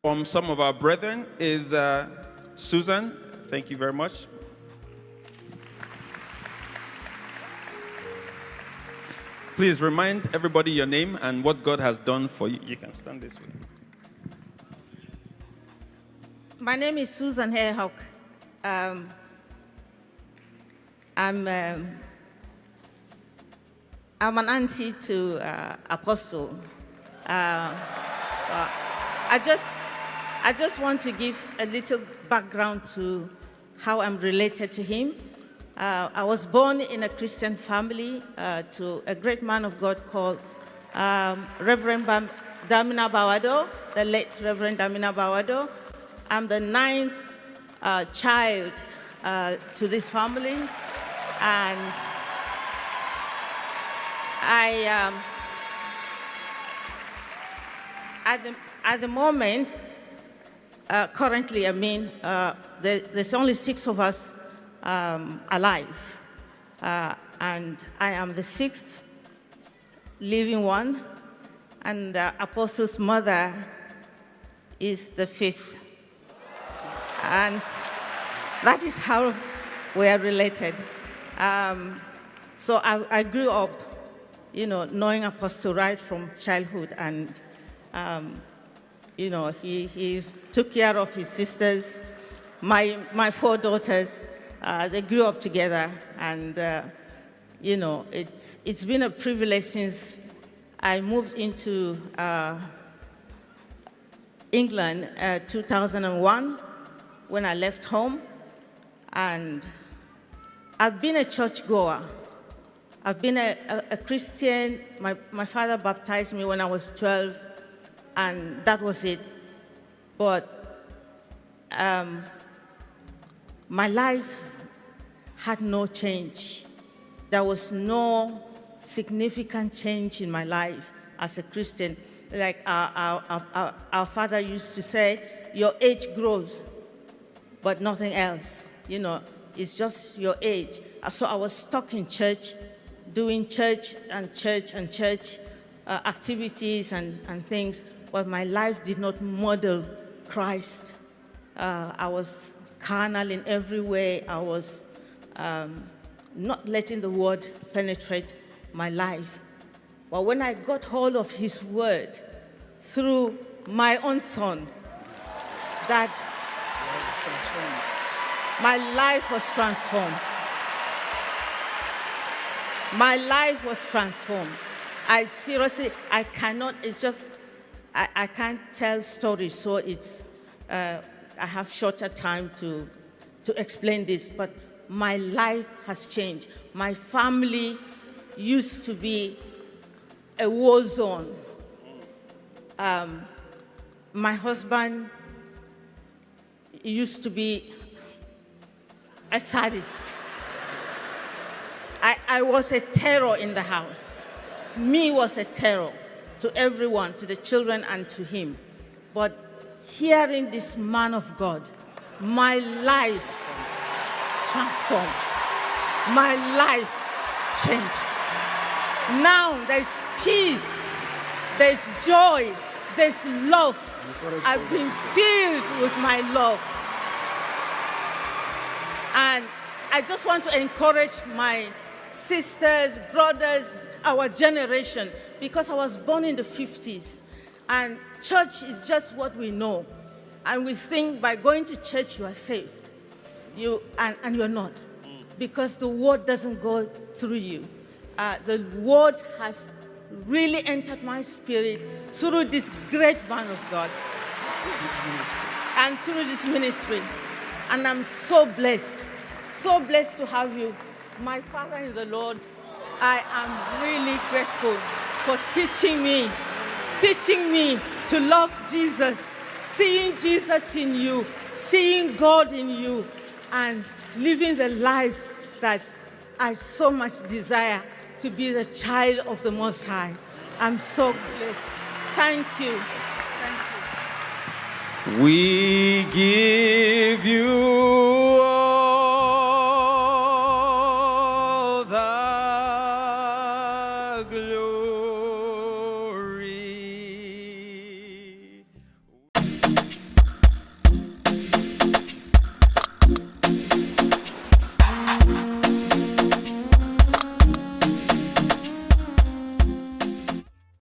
From some of our brethren is Susan. Thank you very much. Please remind everybody your name and what God has done for you. You can stand this way. My name is Susan Hayhawk. I'm an auntie to Apostle. I just want to give a little background to how I'm related to him. I was born in a Christian family to a great man of God called Reverend Damina Bawado, the late Reverend Damina Bawado. I'm the 9th child to this family, and at the moment, currently, there's only 6 of us alive, and I am the 6th living one, and Apostle's mother is the 5th, and that is how we are related. So I grew up, knowing Apostle right from childhood, and he took care of his sisters, my 4 daughters. They grew up together, and it's been a privilege since I moved into England 2001 when I left home, and I've been a churchgoer. I've been a Christian. My father baptized me when I was 12, and that was it. But my life had no change. There was no significant change in my life as a Christian. Like our father used to say, your age grows, but nothing else. It's just your age. So I was stuck in church, doing church activities and things, but my life did not model Christ. I was carnal in every way. I was not letting the word penetrate my life. But when I got hold of his word through my own son, that my life was transformed. My life was transformed. I can't tell stories, so I have shorter time to explain this, but my life has changed. My family used to be a war zone. My husband used to be a sadist. I was a terror in the house. Me was a terror to everyone, to the children and to him. But hearing this man of God, my life transformed. My life changed. Now there's peace, there's joy, there's love. I've been filled with my love. And I just want to encourage my sisters, brothers, our generation, because I was born in the 50s, and church is just what we know. And we think by going to church you are saved. And you're not, because the word doesn't go through you. The word has really entered my spirit through this great man of God. And through this ministry. And I'm so blessed to have you. My Father in the Lord, I am really grateful for teaching me to love Jesus, seeing Jesus in you, seeing God in you, and living the life that I so much desire to be the child of the Most High. I'm so blessed. Thank you. Thank you. We give you